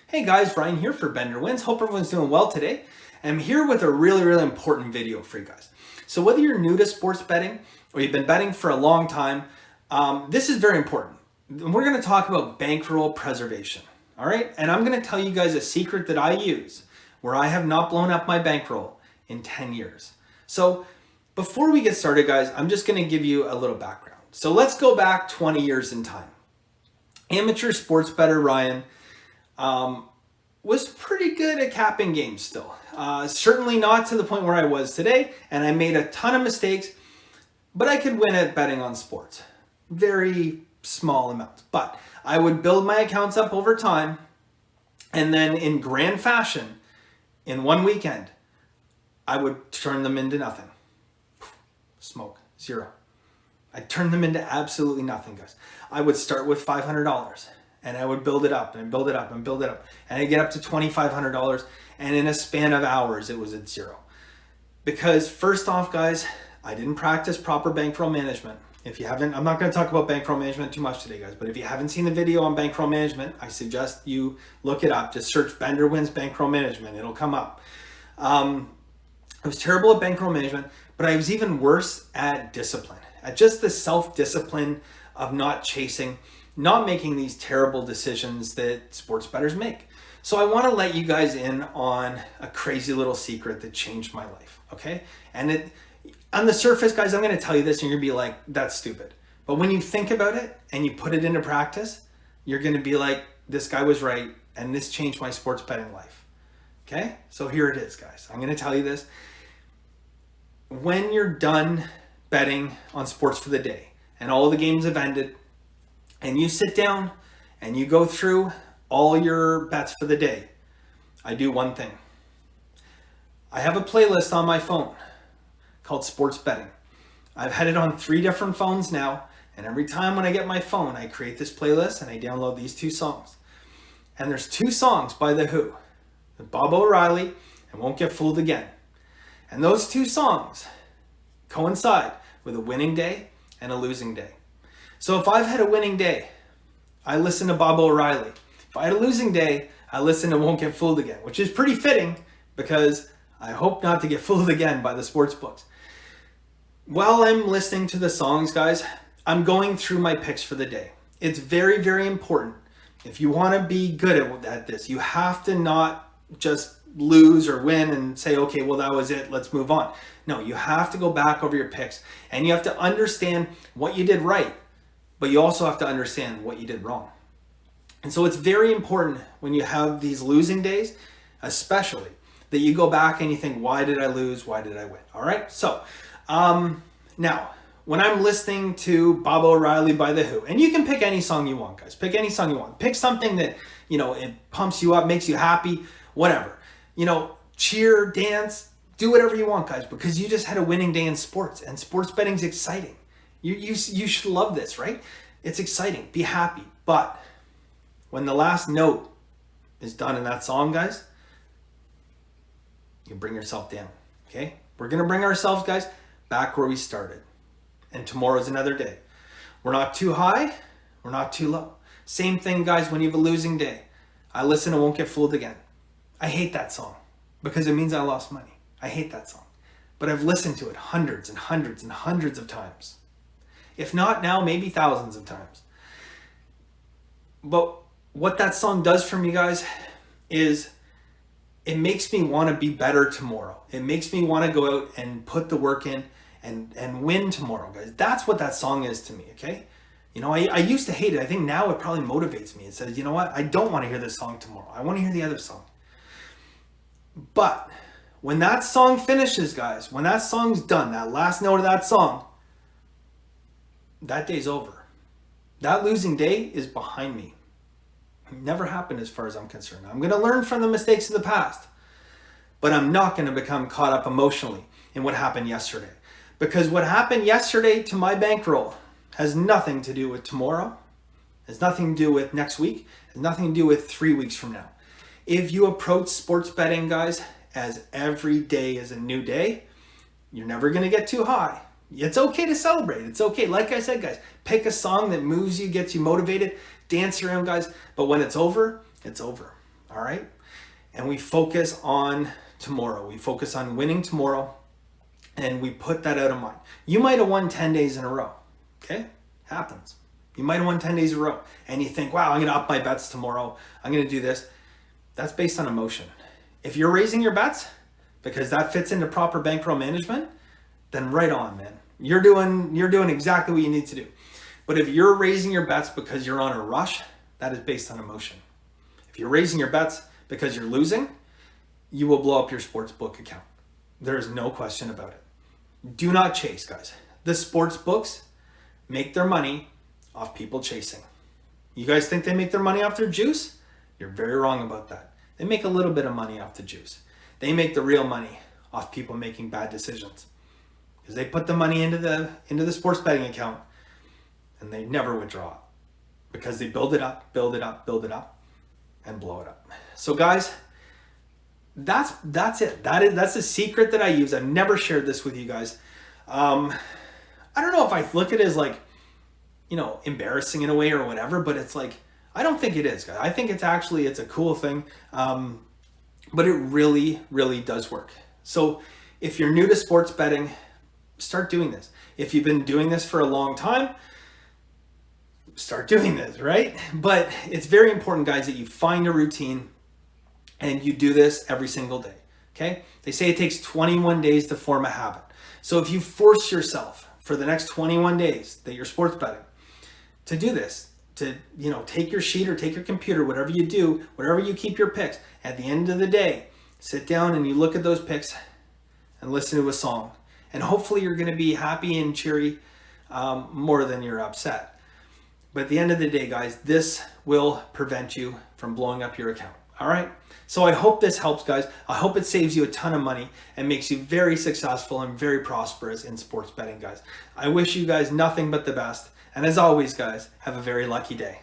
Hey guys, Ryan here for Bender Wins. Hope everyone's doing well today. I'm here with a really important video for you guys. So whether you're new to sports betting or you've been betting for a long time, this is very important. We're going to talk about bankroll preservation. All right. And I'm going to tell you guys a secret that I use where I have not blown up my bankroll in 10 years. So before we get started, guys, I'm just going to give you a little background. So let's go back 20 years in time. Amateur sports bettor Ryan was pretty good at capping games still. Certainly not to the point where I was today, and I made a ton of mistakes, but I could win at betting on sports. Very small amounts. But I would build my accounts up over time, and then in grand fashion, in one weekend, I would turn them into nothing. Smoke, zero. I turned them into absolutely nothing, guys. I would start with $500 and I would build it up and build it up and build it up. And I'd get up to $2,500, and in a span of hours, it was at zero. Because first off, guys, I didn't practice proper bankroll management. If you haven't, I'm not going to talk about bankroll management too much today, guys, but if you haven't seen the video on bankroll management, I suggest you look it up. Just search Bender Wins Bankroll Management. It'll come up. I was terrible at bankroll management, but I was even worse at discipline, at just the self-discipline of not chasing, not making these terrible decisions that sports bettors make. So I want to let you guys in on a crazy little secret that changed my life, okay? And it, on the surface, guys, I'm going to tell you this and you're going to be like, that's stupid. But when you think about it and you put it into practice, you're going to be like, this guy was right, and this changed my sports betting life, okay? So here it is, guys. I'm going to tell you this. When you're done betting on sports for the day and all the games have ended, and you sit down and you go through all your bets for the day, I do one thing. I have a playlist on my phone called Sports Betting. I've had it on 3 different phones now, and every time when I get my phone, I create this playlist and I download these 2 songs. And there's 2 songs by The Who, Bob O'Reilly and Won't Get Fooled Again. And those 2 songs coincide with a winning day and a losing day. So if I've had a winning day, I listen to Bob O'Reilly. If I had a losing day, I listen to Won't Get Fooled Again, which is pretty fitting because I hope not to get fooled again by the sports books. While I'm listening to the songs, guys, I'm going through my picks for the day. It's very important. If you want to be good at this, you have to not just lose or win and say, okay, well, that was it, let's move on. No, you have to go back over your picks and you have to understand what you did right, but you also have to understand what you did wrong. And so it's very important when you have these losing days, especially, that you go back and you think, why did I lose? Why did I win? All right. So now when I'm listening to Bob O'Reilly by The Who, and you can pick any song you want, guys, pick any song you want, pick something that, it pumps you up, makes you happy, whatever, cheer, dance, do whatever you want, guys, because you just had a winning day in sports, and sports betting's exciting. You should love this, right? It's exciting. Be happy. But when the last note is done in that song, guys, you bring yourself down, okay? We're going to bring ourselves, guys, back where we started. And tomorrow's another day. We're not too high. We're not too low. Same thing, guys, when you have a losing day. I listen to Won't Get Fooled Again. I hate that song because it means I lost money. I hate that song. But I've listened to it hundreds and hundreds and hundreds of times. If not now, maybe thousands of times. But what that song does for me, guys, is it makes me want to be better tomorrow. It makes me want to go out and put the work in and win tomorrow, guys. That's what that song is to me, okay? I used to hate it. I think now it probably motivates me. It says, you know what? I don't want to hear this song tomorrow. I want to hear the other song. But when that song finishes, guys, when that song's done, that last note of that song, that day's over. That losing day is behind me. It never happened as far as I'm concerned. I'm going to learn from the mistakes of the past, but I'm not going to become caught up emotionally in what happened yesterday. Because what happened yesterday to my bankroll has nothing to do with tomorrow, has nothing to do with next week, has nothing to do with 3 weeks from now. If you approach sports betting, guys, as every day is a new day, you're never going to get too high. It's okay to celebrate. It's okay. Like I said, guys, pick a song that moves you, gets you motivated, dance around, guys. But when it's over, it's over. all right? And we focus on tomorrow. We focus on winning tomorrow, and we put that out of mind. You might have won 10 days in a row, okay? Happens. You might have won 10 days in a row, and you think, wow, I'm gonna up my bets tomorrow. I'm gonna do this. That's based on emotion. If you're raising your bets because that fits into proper bankroll management, then right on, man. You're doing exactly what you need to do. But if you're raising your bets because you're on a rush, that is based on emotion. If you're raising your bets because you're losing, you will blow up your sports book account. There is no question about it. Do not chase, guys. The sports books make their money off people chasing. You guys think they make their money off their juice? You're very wrong about that. They make a little bit of money off the juice. They make the real money off people making bad decisions, because they put the money into the sports betting account and they never withdraw it, because they build it up, and blow it up. So guys, that's it. That's the secret that I use. I've never shared this with you guys. I don't know if I look at it as like, embarrassing in a way or whatever, but it's like, I don't think it is, guys. I think it's a cool thing. But it really, really does work. So if you're new to sports betting, start doing this. If you've been doing this for a long time, start doing this, right? But it's very important, guys, that you find a routine and you do this every single day, okay? They say it takes 21 days to form a habit. So if you force yourself for the next 21 days that you're sports betting to do this, to take your sheet or take your computer, whatever you do, wherever you keep your picks, at the end of the day, sit down and you look at those picks and listen to a song. And hopefully you're going to be happy and cheery more than you're upset. But at the end of the day, guys, this will prevent you from blowing up your account. All right? So I hope this helps, guys. I hope it saves you a ton of money and makes you very successful and very prosperous in sports betting, guys. I wish you guys nothing but the best. And as always, guys, have a very lucky day.